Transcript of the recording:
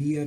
BR